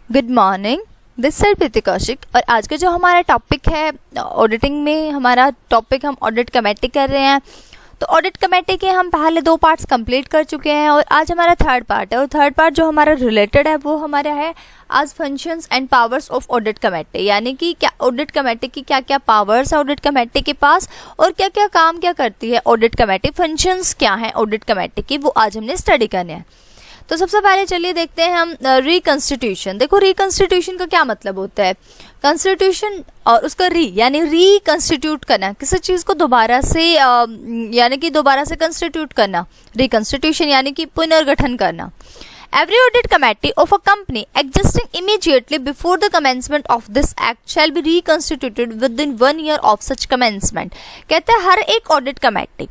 Good morning, this side प्रीति कौशिक। और आज का जो हमारा टॉपिक है ऑडिटिंग में, हमारा टॉपिक हम ऑडिट कमेटी कर रहे हैं। तो ऑडिट कमेटी के हम पहले 2 पार्ट्स कंप्लीट कर चुके हैं और आज हमारा 3rd पार्ट है। और 3rd पार्ट जो हमारा रिलेटेड है वो हमारा है आज functions and powers of audit committee, यानी कि क्या ऑडिट कमेटी की क्या क्या पावर्स है ऑडिट कमेटी के पास और क्या क्या काम क्या करती है ऑडिट कमेटी, फंक्शंस क्या है ऑडिट कमेटी की, वो आज हमने स्टडी करने हैं। तो सबसे पहले चलिए देखते हैं हम रिकंस्टिट्यूशन। देखो रिकंस्टिट्यूशन का क्या मतलब होता है। कंस्टिट्यूशन और उसका यानी रिकंस्टिट्यूट करना, किसी चीज़ को दोबारा से यानी कि दोबारा से कंस्टिट्यूट करना। रिकंस्टिट्यूशन यानी कि पुनर्गठन करना। Every audit committee of a company existing immediately before the commencement of this act shall be reconstituted within 1 year of such commencement। कहते हैं हर एक ऑडिट कमेटी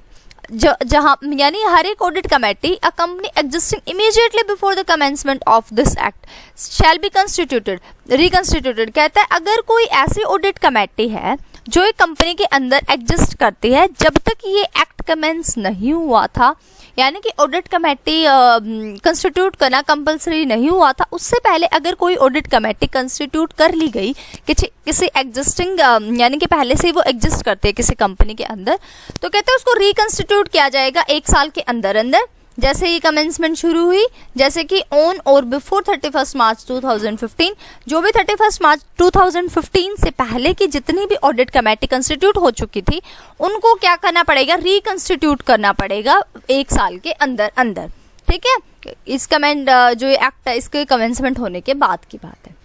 जहां यानी हर एक audit committee a company existing immediately before the commencement of this act shall be constituted reconstituted. कहता है अगर कोई ऐसी ऑडिट कमेटी है जो एक कंपनी के अंदर एग्जिस्ट करती है जब तक ये एक्ट कमेंस नहीं हुआ था, यानी कि ऑडिट कमेटी कंस्टिट्यूट करना कंपलसरी नहीं हुआ था, उससे पहले अगर कोई ऑडिट कमेटी कंस्टिट्यूट कर ली गई किसी एग्जिस्टिंग यानी कि पहले से ही वो एग्जिस्ट करते हैं किसी कंपनी के अंदर, तो कहते हैं उसको रिकंस्टिट्यूट किया जाएगा 1 साल के अंदर अंदर जैसे ही कमेंसमेंट शुरू हुई। जैसे कि ऑन और बिफोर 31 मार्च 2015, जो भी 31 मार्च 2015 से पहले की जितनी भी ऑडिट कमेटी कंस्टिट्यूट हो चुकी थी उनको क्या करना पड़ेगा, रिकंस्टिट्यूट करना पड़ेगा 1 साल के अंदर अंदर। ठीक है, इस कमेंट जो एक्ट है इसके कमेंसमेंट होने के बाद की बात है।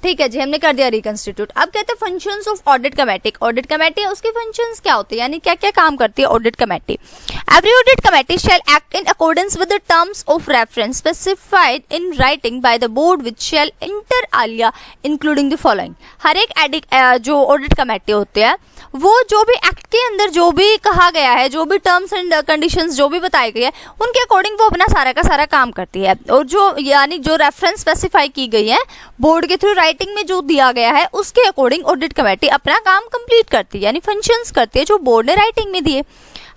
ठीक है जी, हमने कर दिया रिकंस्टिट्यूट। अब कहते हैं functions of audit committee. Audit committee है उसके फंक्शंस क्या होते हैं, यानी क्या क्या काम करती है audit committee. Every audit committee shall act in accordance with the terms of reference specified in writing by the board which shall inter alia including the following. हर एक जो ऑडिट कमेटी होती है वो जो भी एक्ट के अंदर जो भी कहा गया है, जो भी टर्म्स एंड कंडीशंस जो भी बताई गई है उनके अकॉर्डिंग वो अपना सारा का सारा काम करती है। और जो यानी जो रेफरेंस स्पेसिफाई की गई है बोर्ड के थ्रू राइटिंग में जो दिया गया है उसके अकॉर्डिंग ऑडिट कमेटी अपना काम कंप्लीट करती है, यानी फंक्शंस करती है जो बोर्ड ने राइटिंग में दिए।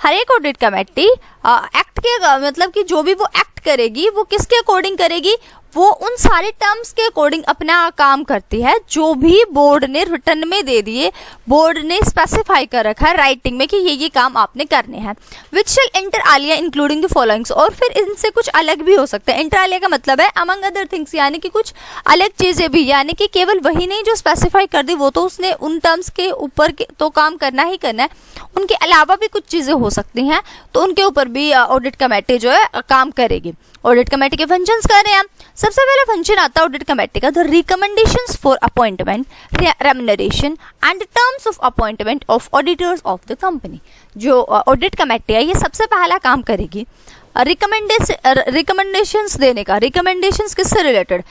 हर एक ऑडिट कमेटी एक्ट के मतलब कि जो भी वो एक्ट करेगी वो किसके अकॉर्डिंग करेगी, वो उन सारे टर्म्स के अकॉर्डिंग अपना काम करती है जो भी बोर्ड ने रिटर्न में दे दिए, बोर्ड ने स्पेसिफाई कर रखा है राइटिंग में कि ये काम आपने करने हैं। Which shall inter alia including the followings, और फिर इनसे कुछ अलग भी हो सकता है। इंटर आलिया का मतलब है अमंग अदर थिंग्स, यानी कि कुछ अलग चीजें भी, यानी कि केवल वही नहीं जो स्पेसिफाई कर दी वो तो उसने उन टर्म्स के ऊपर तो काम करना ही करना है, उनके अलावा भी कुछ चीजें हो सकती हैं तो उनके ऊपर भी ऑडिट कमेटी जो है काम करेगी। ऑडिट कमेटी के फंक्शंस कर रहे हैं। सबसे पहला फंक्शन आता है ऑडिट कमेटी का the recommendations for appointment, remuneration and terms of appointment of auditors of the company. जो ऑडिट कमेटी है ये सबसे पहला काम करेगी रिकमेंडेशंस देने का। रिकमेंडेशंस किससे रिलेटेड,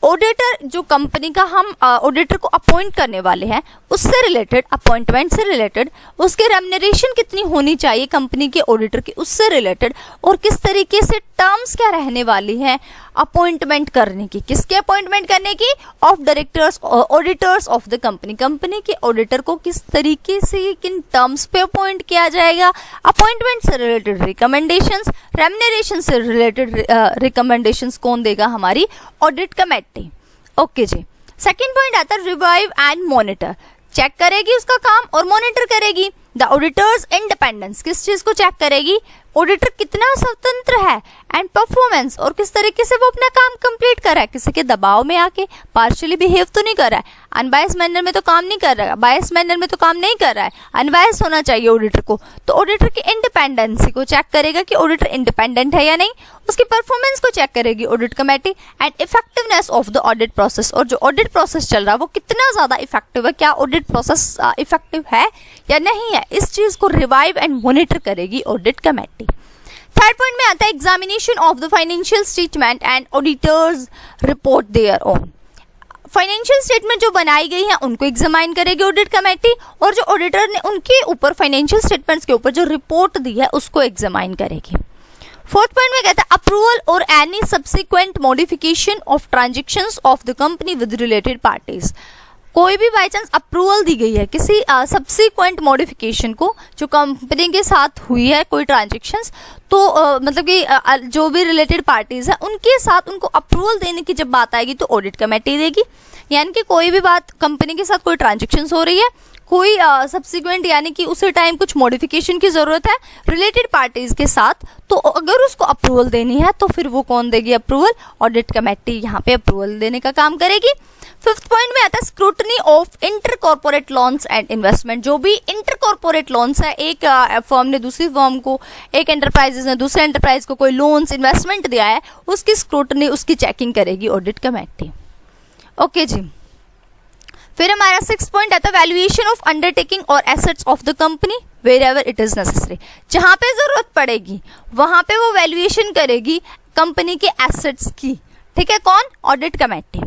ऑडिटर जो कंपनी का हम ऑडिटर को अपॉइंट करने वाले हैं उससे रिलेटेड, अपॉइंटमेंट से रिलेटेड, उसके रेम्युनरेशन कितनी होनी चाहिए कंपनी के ऑडिटर की उससे रिलेटेड, और किस तरीके से टर्म्स क्या रहने वाली हैं अपॉइंटमेंट करने की, किसके अपॉइंटमेंट करने की, of directors auditors of the company. Company के ऑडिटर को किस तरीके से किन टर्म्स पे अपॉइंट किया जाएगा, अपॉइंटमेंट से रिलेटेड रिकमेंडेशंस, रेम्युनरेशन से रिलेटेड रिकमेंडेशंस कौन देगा, हमारी audit committee. Okay ji, second point आता है रिवाइव एंड मॉनिटर। चेक करेगी उसका काम और मॉनिटर करेगी। द ऑडिटर्स इंडिपेंडेंस, किस चीज को चेक करेगी, ऑडिटर कितना स्वतंत्र है, एंड परफॉर्मेंस, और किस तरीके से वो अपना काम कंप्लीट कर रहा है, किसी के दबाव में आके पार्शियली बिहेव तो नहीं कर रहा है, अनबायस मैनर में तो काम नहीं कर रहा है, बायस मैनर में तो काम नहीं कर रहा है, अनबायस होना चाहिए ऑडिटर को। तो ऑडिटर की इंडिपेंडेंसी को चेक करेगा कि ऑडिटर इंडिपेंडेंट है या नहीं, उसकी परफॉर्मेंस को चेक करेगी audit committee, and effectiveness of the audit process, और जो ऑडिट प्रोसेस चल रहा है वो कितना ज्यादा इफेक्टिव है, क्या ऑडिट प्रोसेस इफेक्टिव है या नहीं है, इस चीज को रिवाइव एंड मॉनिटर करेगी ऑडिट कमेटी। थर्ड पॉइंट में आता है examination of the financial statement and auditors report their own. Financial statement जो बनाई गई है उनको एग्जामाइन करेगी ऑडिट कमेटी, और जो ऑडिटर ने उनके ऊपर फाइनेंशियल स्टेटमेंट्स के ऊपर जो रिपोर्ट दी है उसको एग्जामाइन करेगी। फोर्थ पॉइंट में कहता है अप्रूवल और any subsequent modification of transactions of the company with related parties. कोई भी बाई चांस अप्रूवल दी गई है किसी सब्सिक्वेंट मॉडिफिकेशन को जो कंपनी के साथ हुई है कोई ट्रांजेक्शन्स, तो मतलब कि जो भी रिलेटेड पार्टीज है उनके साथ उनको अप्रूवल देने की जब बात आएगी तो ऑडिट कमेटी देगी। यानी कि कोई भी बात कंपनी के साथ कोई ट्रांजेक्शन्स हो रही है, कोई सब्सिक्वेंट यानी कि उसी टाइम कुछ मॉडिफिकेशन की ज़रूरत है रिलेटेड पार्टीज के साथ, तो अगर उसको अप्रूवल देनी है तो फिर वो कौन देगी अप्रूवल? ऑडिट कमेटी यहाँ पे अप्रूवल देने का काम करेगी। फिफ्थ पॉइंट में आता है scrutiny of inter corporate loans and investment. जो भी इंटर कॉर्पोरेट लोन्स है, एक फर्म ने दूसरी फर्म को, एक एंटरप्राइजेस ने दूसरे एंटरप्राइज को कोई लोन्स इन्वेस्टमेंट दिया है, उसकी स्क्रूटनी, उसकी चेकिंग करेगी ऑडिट कमेटी। ओके जी, फिर हमारा 6 पॉइंट आता है वैल्यूएशन ऑफ अंडरटेकिंग और assets of the company wherever it is necessary. जहां पे जरूरत पड़ेगी वहां पे वो वैल्यूएशन करेगी कंपनी के एसेट्स की, ठीक है, कौन? Audit committee.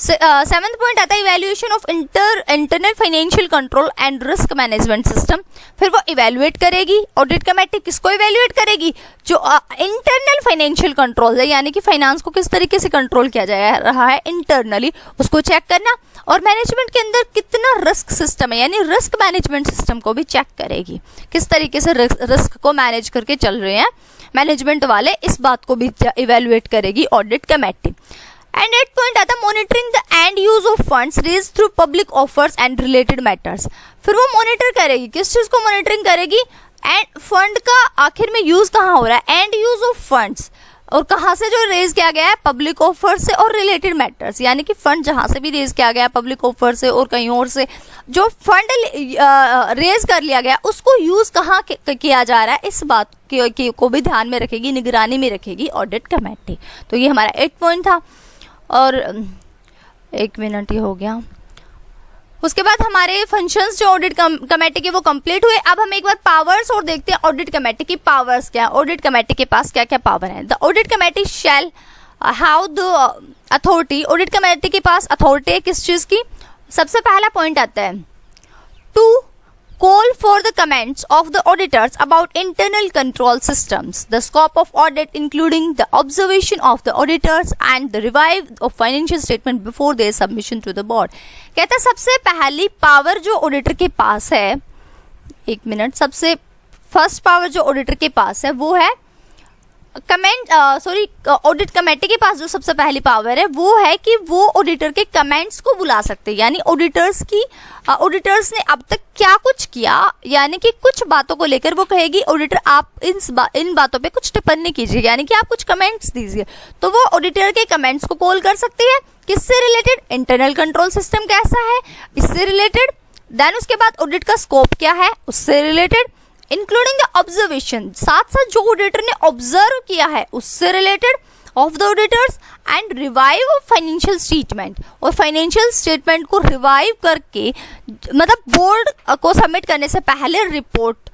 7th पॉइंट आता है evaluation of internal financial control and risk management system. फिर वो इवैल्यूएट करेगी ऑडिट कमेटी, किसको इवैल्यूएट करेगी? जो इंटरनल फाइनेंशियल कंट्रोल है, यानी कि फाइनेंस को किस तरीके से कंट्रोल किया जा रहा है इंटरनली, उसको चेक करना, और मैनेजमेंट के अंदर कितना रिस्क सिस्टम है यानी रिस्क मैनेजमेंट सिस्टम को भी चेक करेगी, किस तरीके से रिस्क को मैनेज करके चल रहे हैं मैनेजमेंट वाले, इस बात को भी इवैल्यूएट करेगी ऑडिट कमेटी। एंड 8 पॉइंट आता है monitoring the end use of funds raised through public offers and related matters. फिर वो मॉनिटर करेगी, किस चीज को मॉनिटरिंग करेगी? एंड फंड का आखिर में यूज कहाँ हो रहा है, एंड यूज ऑफ फंड्स, और कहाँ से जो रेज किया गया है? पब्लिक ऑफर से और रिलेटेड मैटर्स, यानी कि फंड जहाँ से भी रेज किया गया है पब्लिक ऑफर से और कहीं और से जो फंड रेज कर लिया गया उसको यूज कहाँ किया जा रहा है, इस बात को भी ध्यान में रखेगी, निगरानी में रखेगी ऑडिट कमेटी। तो ये हमारा 8 पॉइंट था। और 1 मिनट ये हो गया। उसके बाद हमारे फंक्शंस जो ऑडिट कमेटी के वो कंप्लीट हुए। अब हम एक बार पावर्स और देखते हैं ऑडिट कमेटी की पावर्स क्या है, ऑडिट कमेटी के पास क्या क्या पावर है। The audit committee shall have the authority, audit committee के पास अथॉरिटी है किस चीज की? सबसे पहला पॉइंट आता है to call for the comments of the auditors about internal control systems, the scope of audit including the observation of the auditors and the review of financial statement before their submission to the board। कहता है सबसे पहली power जो auditor के पास है, 1 minute, सबसे first power जो auditor के पास है वो है ऑडिट कमेटी के पास जो सबसे पहली पावर है वो है कि वो ऑडिटर के कमेंट्स को बुला सकते हैं, यानी ऑडिटर्स ने अब तक क्या कुछ किया, यानी कि कुछ बातों को लेकर वो कहेगी ऑडिटर आप इन बातों पे कुछ टिप्पणी कीजिए, यानी कि आप कुछ कमेंट्स दीजिए, तो वो ऑडिटर के कमेंट्स को कॉल कर सकती है। किससे रिलेटेड? इंटरनल कंट्रोल सिस्टम कैसा है इससे रिलेटेड। देन उसके बाद ऑडिट का स्कोप क्या है उससे रिलेटेड, इंक्लूडिंग द ऑब्जर्वेशन, साथ साथ जो ऑडिटर ने ऑब्जर्व किया है उससे related of the auditors, and revive of financial statement, और फाइनेंशियल स्टेटमेंट को रिवाइव करके मतलब बोर्ड को सबमिट करने से पहले रिपोर्ट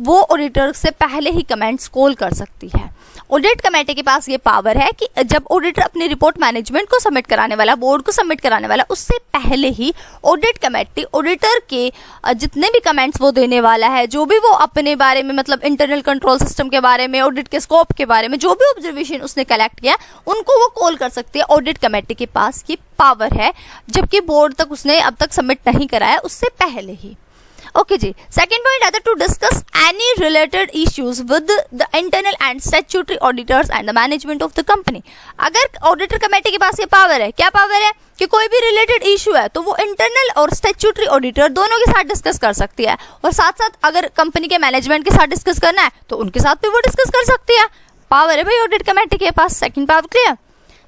वो ऑडिटर से पहले ही कमेंट्स कॉल कर सकती है। ऑडिट कमेटी के पास ये पावर है कि जब ऑडिटर अपनी रिपोर्ट मैनेजमेंट को सबमिट कराने वाला, बोर्ड को सबमिट कराने वाला, उससे पहले ही ऑडिट कमेटी ऑडिटर के जितने भी कमेंट्स वो देने वाला है, जो भी वो अपने बारे में मतलब इंटरनल कंट्रोल सिस्टम के बारे में, ऑडिट के स्कोप के बारे में जो भी ऑब्जर्वेशन उसने कलेक्ट किया उनको वो कॉल कर सकती है। ऑडिट कमेटी के पास ये पावर है, जबकि बोर्ड तक उसने अब तक सबमिट नहीं कराया उससे पहले ही। ओके जी, सेकंड पॉइंट आता है to discuss any related issues with the internal and statutory auditors and the management of the company. अगर ऑडिटर कमेटी के पास ये पावर है, क्या पावर है कि कोई भी रिलेटेड इशू है तो वो इंटरनल और स्टैट्यूटरी ऑडिटर दोनों के साथ डिस्कस कर सकती है, और साथ साथ अगर कंपनी के मैनेजमेंट के साथ डिस्कस करना है तो उनके साथ भी वो डिस्कस कर सकती है। पावर है भाई ऑडिट कमेटी के पास, सेकंड पावर क्लियर।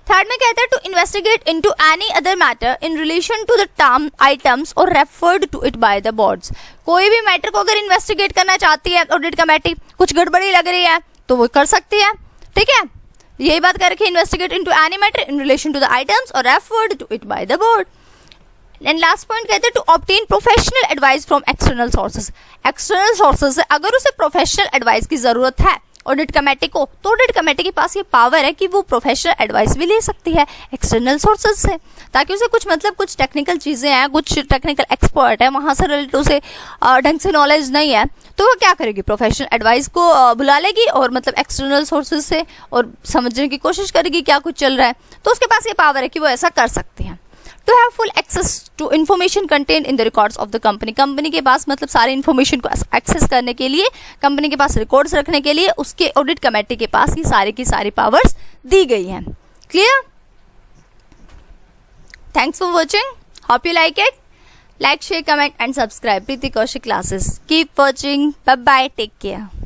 थर्ड में कहता है to investigate into any other matter in relation to the term items or referred to it by the boards. कोई भी मैटर को अगर इन्वेस्टिगेट करना चाहती है ऑडिट कमेटी, कुछ गड़बड़ी लग रही है तो वो कर सकती है, ठीक है, यही बात कर रखी है, investigate into any matter in relation to the items or referred to it by the board. And last point कहते हैं to obtain professional advice from external sources. External sources से अगर उसे प्रोफेशनल एडवाइस की जरूरत है ऑडिट कमेटी को, तो ऑडिट कमेटी के पास ये पावर है कि वो प्रोफेशनल एडवाइस भी ले सकती है एक्सटर्नल सोर्सेज से, ताकि उसे कुछ टेक्निकल चीज़ें हैं, कुछ टेक्निकल एक्सपर्ट है, वहाँ से रिलेटेड उसे ढंग से नॉलेज नहीं है, तो वो क्या करेगी, प्रोफेशनल एडवाइस को बुला लेगी और मतलब एक्सटर्नल सोर्सेज से और समझने की कोशिश करेगी क्या कुछ चल रहा है, तो उसके पास ये पावर है कि वो ऐसा कर सकती है। To have full access to information content in the records of the company. Company के पास मतलब सारे इन्फॉर्मेशन को एक्सेस करने के लिए, कंपनी के पास रिकॉर्ड्स रखने के लिए उसके ऑडिट कमेटी के पास ये सारे की सारी पावर्स दी गई हैं। Clear? Thanks for watching, hope you like it. Like, share, comment and subscribe Preeti Kaushik classes. Keep watching. Bye bye. Take care.